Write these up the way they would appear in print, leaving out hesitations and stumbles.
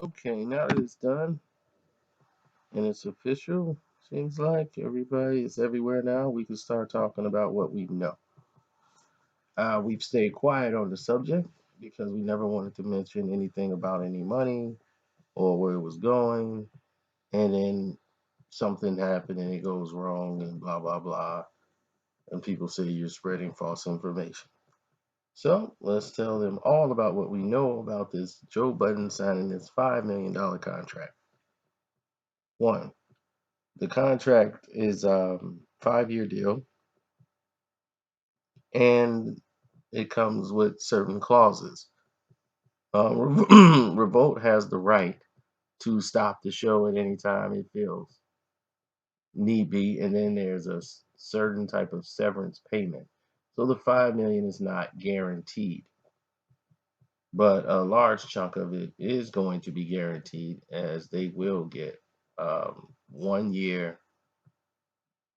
Okay, now that it's done and it's official, seems like everybody is everywhere now. We can start talking about what we know. We've stayed quiet on the subject because we never wanted to mention anything about any money or where it was going. And then something happened and it goes wrong and blah, blah, blah. And people say you're spreading false information. So let's tell them all about what we know about this Joe Budden signing this $5 million contract. One, the contract is 5 year deal, and it comes with certain clauses. Revolt has the right to stop the show at any time it feels need be, and then there's a certain type of severance payment. So the 5 million is not guaranteed, but a large chunk of it is going to be guaranteed, as they will get 1 year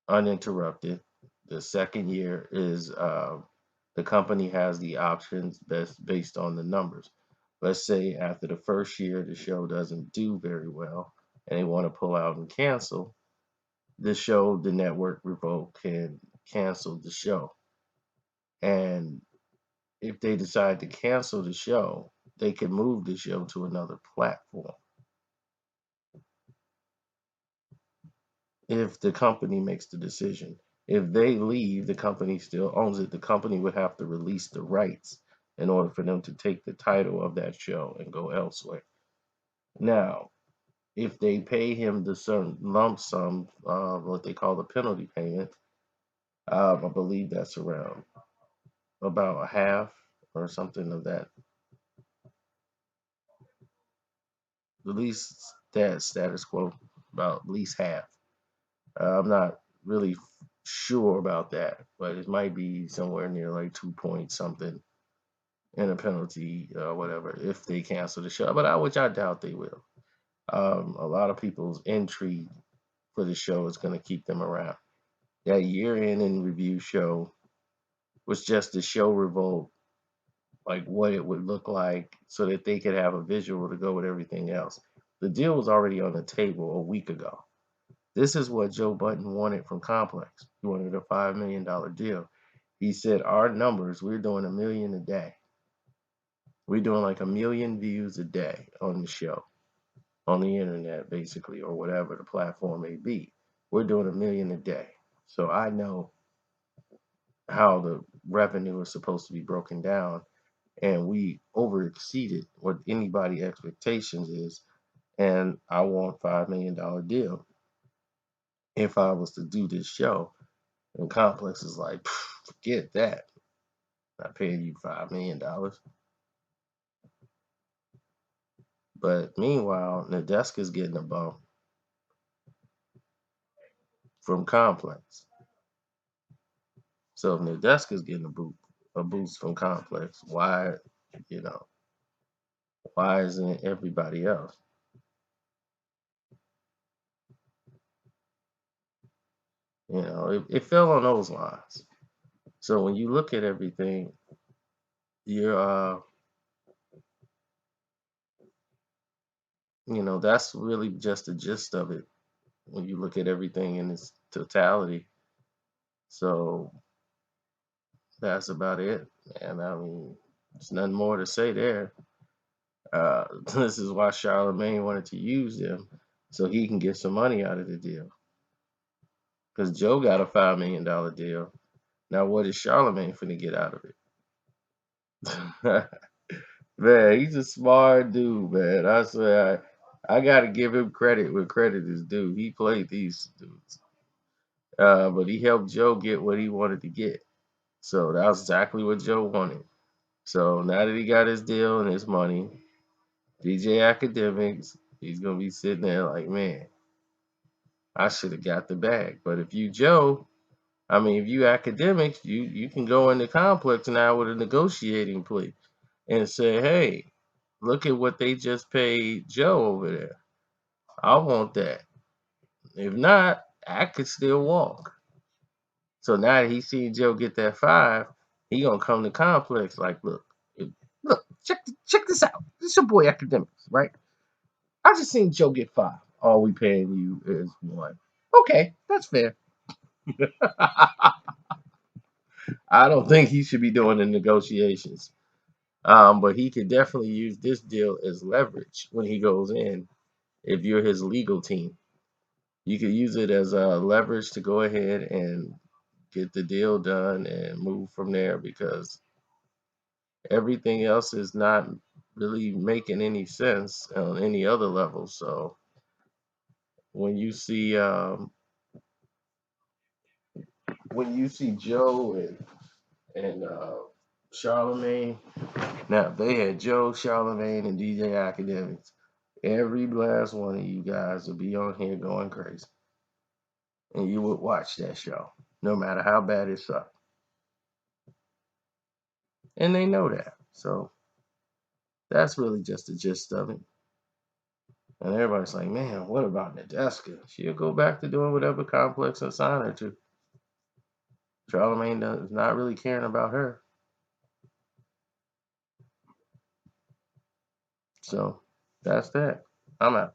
uninterrupted. The second year is the company has the options based on the numbers. Let's say after the first year the show doesn't do very well and they want to pull out and cancel the show, the network Revolt can cancel the show. And if they decide to cancel the show, they can move the show to another platform. If the company makes the decision. If they leave, the company still owns it. The company would have to release the rights in order for them to take the title of that show and go elsewhere. Now, if they pay him the certain lump sum, what they call the penalty payment, I believe that's around about a half or something of that. At least that status quo, about at least half. I'm not really sure about that, but it might be somewhere near like 2 point something in a penalty or whatever if they cancel the show. But which I doubt they will. A lot of people's intrigue for the show is going to keep them around. That year in review show was just to show Revolt like what it would look like so that they could have a visual to go with everything else. The deal was already on the table a week ago. This is what Joe Budden wanted from Complex. He wanted a $5 million deal. He said, our numbers, we're doing 1 million a day. We're doing like 1 million views a day on the show, on the internet, basically, or whatever the platform may be. We're doing 1 million a day. So I know how the revenue is supposed to be broken down, and we over exceeded what anybody expectations is. And I want $5 million deal if I was to do this show. And Complex is like, forget that. Not paying you $5 million. But meanwhile, Nadeska's getting a bump from Complex. So if Nadeska's getting a boost from Complex, you know, why isn't everybody else? It fell on those lines. So when you look at everything, you're, that's really just the gist of it when you look at everything in its totality. So that's about it. And I mean, there's nothing more to say there. This is why Charlemagne wanted to use them so he can get some money out of the deal. Because Joe got a $5 million deal. Now, what is Charlemagne finna get out of it? Man, he's a smart dude, man. I swear, I got to give him credit where credit is due. He played these dudes. But he helped Joe get what he wanted to get. So that was exactly what Joe wanted. So now that he got his deal and his money, DJ Academics, he's gonna be sitting there like, man, I should have got the bag. But if you Joe, I mean, if you Academics, you can go in the complex now with a negotiating plea and say, hey, look at what they just paid Joe over there. I want that. If not, I could still walk. So now that he seen Joe get that 5, he gonna come to complex like, look, check this out. This is your boy Academics, right? I just seen Joe get 5. All we paying you is 1. Okay, that's fair. I don't think he should be doing the negotiations. But he could definitely use this deal as leverage when he goes in. If you're his legal team, you could use it as a leverage to go ahead and get the deal done and move from there because everything else is not really making any sense on any other level. So when you see Joe and Charlemagne, now if they had Joe, Charlemagne, and DJ Academics, every last one of you guys would be on here going crazy, and you would watch that show, no matter how bad it sucked, and they know that. So that's really just the gist of it. And everybody's like, man, what about Nadeska? She'll go back to doing whatever Complex assign her to. Charlemagne is not really caring about her. So that's that. I'm out.